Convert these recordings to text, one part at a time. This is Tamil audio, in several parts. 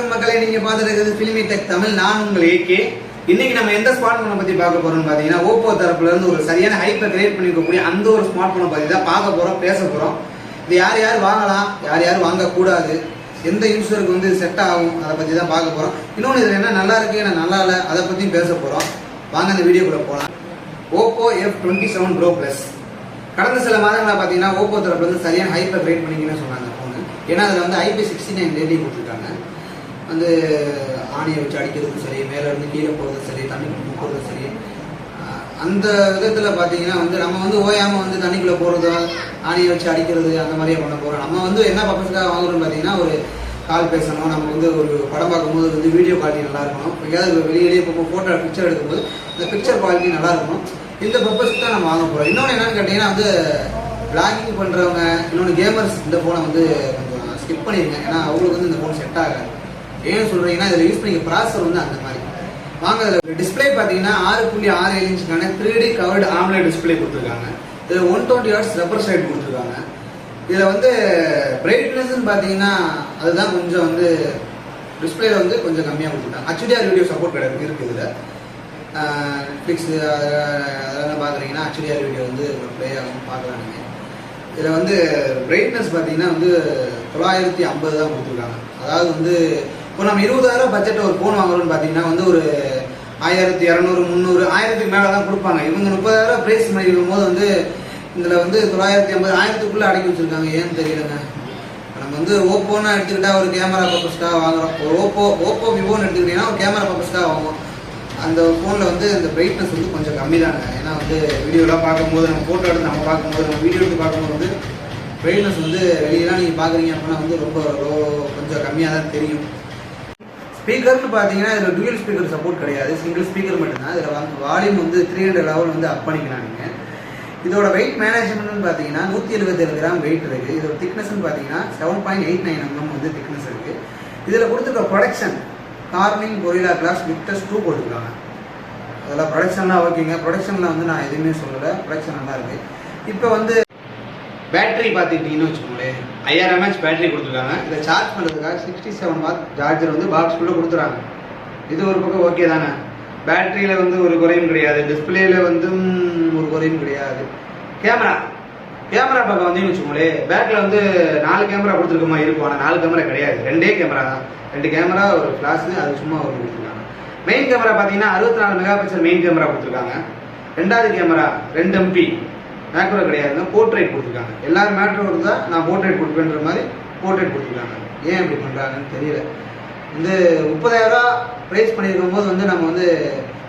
வணக்கம் மக்களே, நீங்க பார்த்துட்டு ஃபிலிமி டெக் தமிழ். நான் உங்கள் ஏகே. இன்னைக்கு நம்ம எந்த ஸ்மார்ட் போனை பத்தி பார்க்க போறோம்னு பாத்தீங்கன்னா, ஓப்போ தரப்புல இருந்து ஒரு சரியான ஹைப்பை கிரியேட் பண்ணிருக்கக்கூடிய அந்த ஒரு ஸ்மார்ட் போனை பத்தி தான் பார்க்க போறோம், பேச போறோம். இது யார் யார் வாங்கலாம், யார் யார் வாங்கக்கூடாது, எந்த யூஸருக்கு வந்து செட் ஆகும், அதை பத்தி தான் பார்க்க போறோம். இன்னொன்று இதுல என்ன நல்லா இருக்கு, என்ன நல்லா இல்லை, அதை பத்தியும் பேச போறோம். வாங்க இந்த வீடியோக்குள்ள போலாம். ஓப்போ F27 Pro Plus கடந்த சில மாதங்களா பாத்தீங்கன்னா ஓப்போ தரப்புல இருந்து சரியான ஹைப்பை கிரியேட் பண்ணிக்கணும்னு சொன்னாங்க போனு. ஏன்னா அதுல வந்து IP69 ரேட்டிங் கொடுத்துருக்காங்க. வந்து ஆணியை வச்சு அடிக்கிறதுக்கும் சரி, மேல இருந்து கீழே போகிறதும் சரி, தண்ணி போகிறதும் சரி, அந்த விதத்தில் பார்த்தீங்கன்னா வந்து நம்ம வந்து ஓயாமல் வந்து தண்ணிக்குள்ளே போகிறதோ ஆணியை வச்சு அடிக்கிறது அந்த மாதிரியே பண்ண போகிறோம். நம்ம வந்து என்ன பர்பஸ்க்காக வாங்குறோம்னு பார்த்தீங்கன்னா, ஒரு கால் பேசணும், நமக்கு வந்து ஒரு படம் பார்க்கும்போது வந்து வீடியோ குவாலிட்டி நல்லா இருக்கணும், எங்கேயாவது வெளியே இப்போ ஃபோட்டோ பிக்சர் எடுக்கும்போது இந்த பிக்சர் குவாலிட்டி நல்லா இருக்கணும். இந்த பர்பஸ்க்கு தான் நம்ம வாங்க போகிறோம். இன்னொன்று என்னன்னு கேட்டிங்கன்னா வந்து பிளாகிங் பண்ணுறவங்க, இன்னொன்று கேமர்ஸ் இந்த ஃபோனை வந்து கொஞ்சம் ஸ்கிப் பண்ணிடுங்க. ஏன்னா அவங்களுக்கு வந்து இந்த ஃபோன் செட் ஆகாது. ஏன்னு சொல்றீங்கன்னா, இதில் யூஸ் பண்ணிக்க ப்ராசஸர் வந்து அந்த மாதிரி வாங்க. இதில் டிஸ்பிளே பார்த்தீங்கன்னா 6.67 இன்ச்சுக்கான 3D கவர்டு AMOLED டிஸ்பிளே கொடுத்துருக்காங்க. இதில் 120 Hz ரெஃப்ரெஷ் ரேட் கொடுத்துருக்காங்க. இதில் வந்து பிரைட்னஸ்ன்னு பார்த்தீங்கன்னா அதுதான் கொஞ்சம் வந்து டிஸ்பிளேல வந்து கொஞ்சம் கம்மியாக கொடுத்துருக்காங்க. HDR வீடியோ சப்போர்ட் கிடையாது இருக்குது. இதில் நெட்ஃப்ளிக்ஸு அதெல்லாம் பார்க்குறீங்கன்னா HDR வீடியோ வந்து ப்ளே ஆகும், பார்க்கலாம் நீங்கள். இதில் வந்து பிரைட்னஸ் பார்த்தீங்கன்னா வந்து 950 தான் கொடுத்துருக்காங்க. அதாவது வந்து இப்போ நம்ம 20,000 பட்ஜெட் ஒரு ஃபோன் வாங்குறோம்னு பார்த்தீங்கன்னா வந்து ஒரு 1200, 300, 1000க்கு மேலே தான் கொடுப்பாங்க. இவங்க 30,000 ப்ரைஸ் பண்ணிருக்கும் போது வந்து இதில் வந்து 950, 1000க்குள்ளே அடக்கி வச்சுருக்காங்க. ஏன்னு தெரியலங்க. நம்ம வந்து ஓப்போன்னு எடுத்துக்கிட்டா ஒரு கேமரா பர்பஸ்க்காக வாங்குறோம். ஒரு ஓப்போ விவோன்னு எடுத்துக்கிட்டிங்கன்னா ஒரு கேமரா பர்பஸ்க்காக வாங்குவோம். அந்த ஃபோனில் வந்து அந்த பிரைட்னஸ் வந்து கொஞ்சம் கம்மி தாங்க. ஏன்னா வந்து வீடியோலாம் பார்க்கும்போது, நம்ம ஃபோட்டோ எடுத்து நம்ம பார்க்கும்போது, நம்ம வீடியோ எடுத்து பார்க்கும்போது வந்து பிரைட்னஸ் வந்து வெளியெல்லாம் நீங்கள் பார்க்குறீங்க அப்படின்னா வந்து ரொம்ப கொஞ்சம் கம்மியாக தான் தெரியும். ஸ்பீக்கர்னு பார்த்தீங்கன்னா இதில் டூயல் ஸ்பீக்கர் சப்போர்ட் கிடையாது, சிங்கிள் ஸ்பீக்கர் மட்டும்தான். இதில் வந்து வால்யூம் வந்து 300 லெவல் வந்து அப் பண்ணிக்கலாம் நீங்கள். இதோட வெயிட் மேனேஜ்மெண்ட்னு பார்த்தீங்கன்னா 177 கிராம் வெயிட் இருக்குது. இதோட திக்னஸ்ன்னு பார்த்தீங்கன்னா 7.89 mm வந்து திக்னஸ் இருக்குது. இதில் கொடுத்துருக்க protection Corning Gorilla Glass Victus 2 போட்டுருக்காங்க. அதெல்லாம் ப்ரொடக்ஷன்லாம் ஓகேங்க. ப்ரொடக்ஷனில் வந்து நான் எதுவுமே சொல்லலை, ப்ரொடக்ஷன் நல்லா இருக்குது. இப்போ வந்து பேட்டரி பார்த்துக்கிட்டிங்கன்னு வச்சுக்கோங்களேன், 5000 mAh பேட்டரி கொடுத்துருக்காங்க. இதை சார்ஜ் பண்ணுறதுக்காக 67 வாட் சார்ஜர் வந்து பாக்ஸ்குள்ளே கொடுத்துறாங்க. இது ஒரு பக்கம் ஓகே தானே. பேட்டரியில் வந்து ஒரு குறையும் கிடையாது, டிஸ்பிளேல வந்து ஒரு குறையும் கிடையாது. கேமரா பக்கம் வந்து வச்சுக்கோங்களேன், பேக்கில் வந்து 4 கேமரா கொடுத்துருக்கோமா இருக்கும். ஆனால் 4 கேமரா கிடையாது, 2 கேமரா தான். 2 கேமரா, ஒரு ஃப்ளாஷு, அது சும்மா ஒரு கொடுத்துருக்காங்க. மெயின் கேமரா பார்த்தீங்கன்னா 64 மெகாபிக்சல் மெயின் கேமரா கொடுத்துருக்காங்க. 2வது கேமரா 2 MP மேக்ரோ கிடையாதுங்க, போர்ட்ரேட் கொடுத்துருக்காங்க. எல்லாரும் மேக்ரோ இருந்தா நான் போர்ட்ரேட் கொடுப்பேன்ற மாதிரி போர்ட்ரேட் கொடுத்துருக்காங்க. ஏன் இப்படி பண்ணுறாங்கன்னு தெரியல. வந்து 30,000 ப்ரைஸ் பண்ணியிருக்கும் போது வந்து நம்ம வந்து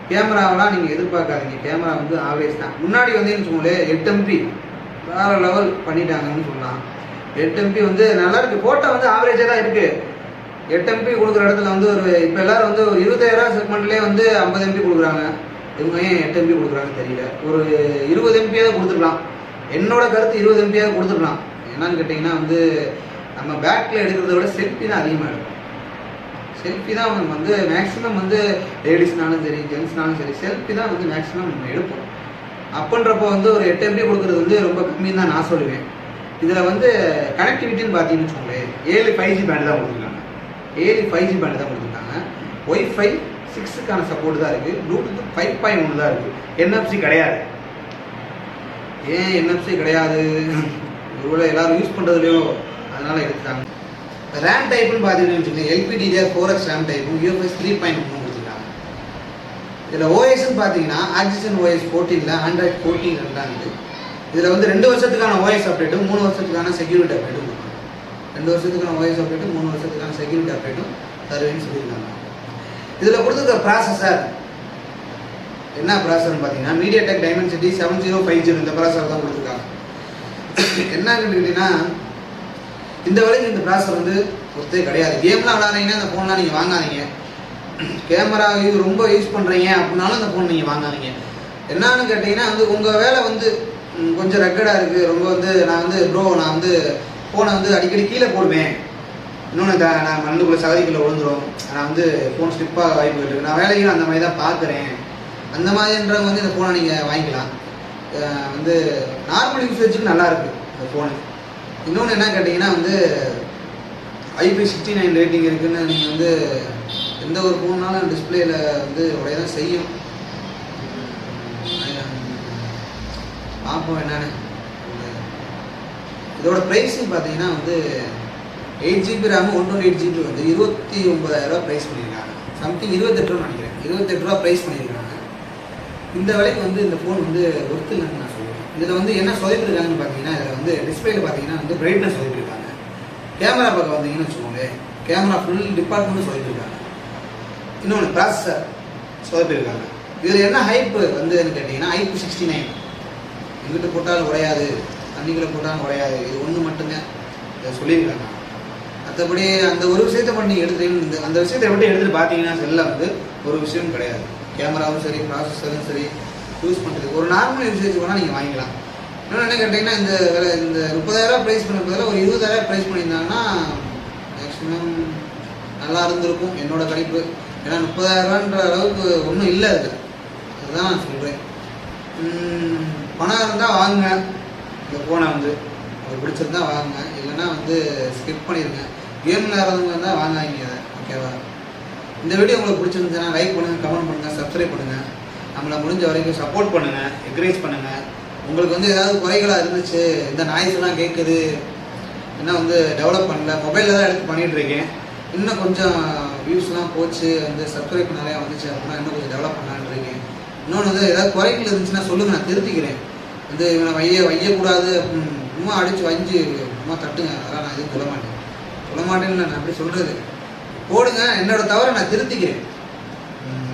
கேமராவெலாம் நீங்கள் எதிர்பார்க்காதீங்க. கேமரா வந்து ஆவரேஜ் தான். முன்னாடி வந்து வச்சுக்கோங்களேன் 8 MP வேறு லெவல் பண்ணிட்டாங்கன்னு சொல்லலாம். 8 MP வந்து நல்லா இருக்குது. ஃபோட்டோ வந்து ஆவரேஜாக தான் இருக்குது. 8 MP கொடுக்குற இடத்துல வந்து ஒரு இப்போ எல்லாரும் வந்து ஒரு 20,000 செக்மெண்ட்லேயே வந்து 50 MP கொடுக்குறாங்க. இவங்க ஏன் 8 MP கொடுக்குறாங்கன்னு தெரியல. ஒரு 20 MP கொடுத்துருக்கலாம். என்னோட கருத்து 20 MP கொடுத்துருக்கலாம். என்னன்னு கேட்டிங்கன்னா வந்து நம்ம பேக்கில் எடுக்கிறத விட செல்ஃபி தான் அதிகமாக எடுக்கும். செல்ஃபி தான் வந்து மேக்ஸிமம் வந்து லேடிஸ்னாலும் சரி, ஜென்ஸ்னாலும் சரி, செல்ஃபி தான் வந்து மேக்ஸிமம் நம்ம எடுப்போம். அப்படின்றப்போ வந்து ஒரு 8 MP கொடுக்குறது வந்து ரொம்ப கம்மின்னு தான் நான் சொல்லுவேன். இதில் வந்து கனெக்டிவிட்டின்னு பார்த்தீங்கன்னு வச்சுக்கோங்களேன், 7 5G பேண்ட் தான் கொடுத்துருக்காங்க. 7 5G பேண்ட் தான் கொடுத்துருக்காங்க. Wi-Fi 6க்கான சப்போர்ட் தான் இருக்குது. ப்ளூடூத் 5.1 தான் இருக்குது. NFC கிடையாது. ஏன் NFC கிடையாது? இவ்வளோ எல்லாரும் யூஸ் பண்ணுறதுலையோ அதனால எடுத்துட்டாங்க. ரேம் டைப்புன்னு பார்த்தீங்கன்னு வச்சுக்கோங்க, LPDDR4X ரேம் டைப்பும் UFS 3.1 கொடுத்துருக்காங்க. இதில் OSன்னு பார்த்தீங்கன்னா ஆக்சிஜன் OS 14 Android 14 ரெண்டாங்க. இதில் வந்து 2 வருஷத்துக்கான OS அப்டேட்டும் 3 வருஷத்துக்கான செக்யூரிட்டி அப்டேட்டும் கொடுப்பாங்க. 2 வருஷத்துக்கான OS அப்டேட்டும் 3 வருஷத்துக்கான செக்யூரிட்டி அப்டேட்டும் தருவேன்னு சொல்லியிருக்காங்க. இதில் கொடுத்துருக்க ப்ராசஸர் என்ன ப்ராசஸர்னு பார்த்தீங்கன்னா MediaTek Dimensity 7050 இந்த ப்ராசஸர் தான் கொடுத்துருக்காங்க. என்னன்னு கேட்டிங்கன்னா இந்த விலைக்கு இந்த ப்ராசஸர் வந்து ஒருத்தே கிடையாது. கேம்லாம் விளாட்றீங்கன்னா இந்த ஃபோன்லாம் நீங்கள் வாங்காதீங்க. கேமரா ரொம்ப யூஸ் பண்ணுறீங்க அப்படின்னாலும் இந்த ஃபோன் நீங்கள் வாங்காதீங்க. என்னன்னு கேட்டிங்கன்னா வந்து உங்கள் வேலை வந்து கொஞ்சம் ரெக்கடாக இருக்குது, ரொம்ப வந்து நான் வந்து ஃபோனை வந்து அடிக்கடி கீழே போடுவேன், இன்னொன்று நான் மண்ணுக்குள்ளே சகதிக்குள்ளே விழுந்துடும், நான் வந்து ஃபோன் ஸ்லிப்பாக வாய்ப்பு இருக்குது, நான் வேலையும் அந்த மாதிரி தான் பார்க்குறேன், அந்த மாதிரின்றவங்க வந்து இந்த ஃபோனை நீங்கள் வாங்கிக்கலாம். வந்து நார்மல் யூசேஜுக்கு நல்லாயிருக்கு இந்த ஃபோனு. இன்னொன்று என்ன கேட்டிங்கன்னா வந்து IP69 ரேட்டிங் இருக்குன்னு நீங்கள் வந்து எந்த ஒரு ஃபோன்னாலும் டிஸ்பிளேல வந்து உடைய தான் செய்யும். பார்ப்போம் என்னன்னு. இதோட ப்ரைஸிங் பார்த்தீங்கன்னா வந்து 8GB RAM 128GB வந்து 29,000 ப்ரைஸ் பண்ணியிருக்காங்க. சம்திங் 28 ரூபா நினைக்கிறேன், 28 ரூபா ப்ரைஸ் பண்ணியிருக்காங்க. இந்த விலைக்கு வந்து இந்த ஃபோன் வந்து ஒர்த்து இல்லைன்னு நான் சொல்லுவேன். இதில் வந்து என்ன சொதப்பிருக்காங்கன்னு பார்த்தீங்கன்னா, இதில் வந்து டிஸ்பிளேல பார்த்தீங்கன்னா வந்து பிரைட்னஸ் சொதப்பிருக்காங்க. கேமரா பக்கம் வந்தீங்கன்னு வச்சுக்கோங்களேன், கேமரா ஃபுல் டிபார்ட்மெண்ட்டும் சொதப்பிருக்காங்க. இன்னொன்று ப்ராசஸர் சொதப்பிருக்காங்க. இதில் என்ன ஹைப் வந்துன்னு கேட்டிங்கன்னா IP69 எங்கிட்ட போட்டாலும் உடையாது, தண்ணிக்குள்ளே போட்டாலும் உடையாது, இது ஒன்று மட்டுங்க இதை சொல்லியிருக்காங்க. மற்றபடி அந்த ஒரு விஷயத்தை மட்டும் நீங்கள் எடுத்துட்டீங்க, அந்த விஷயத்தை மட்டும் எடுத்துகிட்டு பார்த்தீங்கன்னா செல்லில் வந்து ஒரு விஷயம் கிடையாது. கேமராவும் சரி, ப்ராசஸரும் சரி, யூஸ் பண்ணுறது ஒரு நார்மல் யூசேஜ் வேணால் நீங்கள் வாங்கிக்கலாம். இன்னொன்று என்ன கேட்டிங்கன்னா, இந்த 30,000 ப்ரைஸ் பண்ண பதிலாக ஒரு 20,000 ப்ரைஸ் பண்ணியிருந்தாங்கன்னா மேக்ஸிமம் நல்லா இருந்திருக்கும் என்னோட கணிப்பு. ஏன்னா 30,000ன்ற அளவுக்கு ஒன்றும் இல்லை அது, அதுதான் நான் சொல்கிறேன். பணம் இருந்தால் வாங்குங்க, இந்த ஃபோனை வந்து உங்களுக்கு பிடிச்சிருந்தா வாங்குங்க, இல்லைன்னா வந்து ஸ்கிப் பண்ணிடுங்க. கேம் விளையாடுறவங்க இருந்தால் வாங்காதீங்க அதை, ஓகேவா? இந்த வீடியோ உங்களுக்கு பிடிச்சிருந்துச்சுன்னா லைக் பண்ணுங்கள், கமெண்ட் பண்ணுங்கள், சப்ஸ்கிரைப் பண்ணுங்கள். நம்மளை முடிஞ்ச வரைக்கும் சப்போர்ட் பண்ணுங்கள், என்கரேஜ் பண்ணுங்கள். உங்களுக்கு வந்து ஏதாவது குறைகளாக இருந்துச்சு, இந்த நாய்ஸ்லாம் கேட்குது, இன்னும் வந்து டெவலப் பண்ணல, மொபைலில் தான் எடுத்து பண்ணிகிட்ருக்கேன், இன்னும் கொஞ்சம் வியூஸ்லாம் போச்சு, வந்து சப்ஸ்கிரைப் நிறையா வந்துச்சு அப்படின்னா இன்னும் கொஞ்சம் டெவலப் பண்ணலான்னு இருக்கேன். இன்னொன்று வந்து ஏதாவது குறைகள் இருந்துச்சுன்னா சொல்லுங்கள், நான் திருத்திக்கிறேன். வந்து இவனை வையக்கூடாது அப்படின்னு சும்மா அடித்து வஞ்சி சும்மா தட்டுங்க, அதெல்லாம் நான் எதுவும் சொல்ல மாட்டேன்னு நான் அப்படி சொல்கிறது. போடுங்க, என்னோட தவிர நான் திருத்திக்கிறேன்,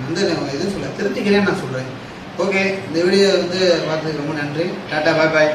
வந்து நான் எதுவும் திருத்திக்கிறேன்னு நான் சொல்கிறேன். ஓகே, இந்த வீடியோ வந்து பார்த்ததுக்கு ரொம்ப நன்றி. டாட்டா, பாய் பாய்.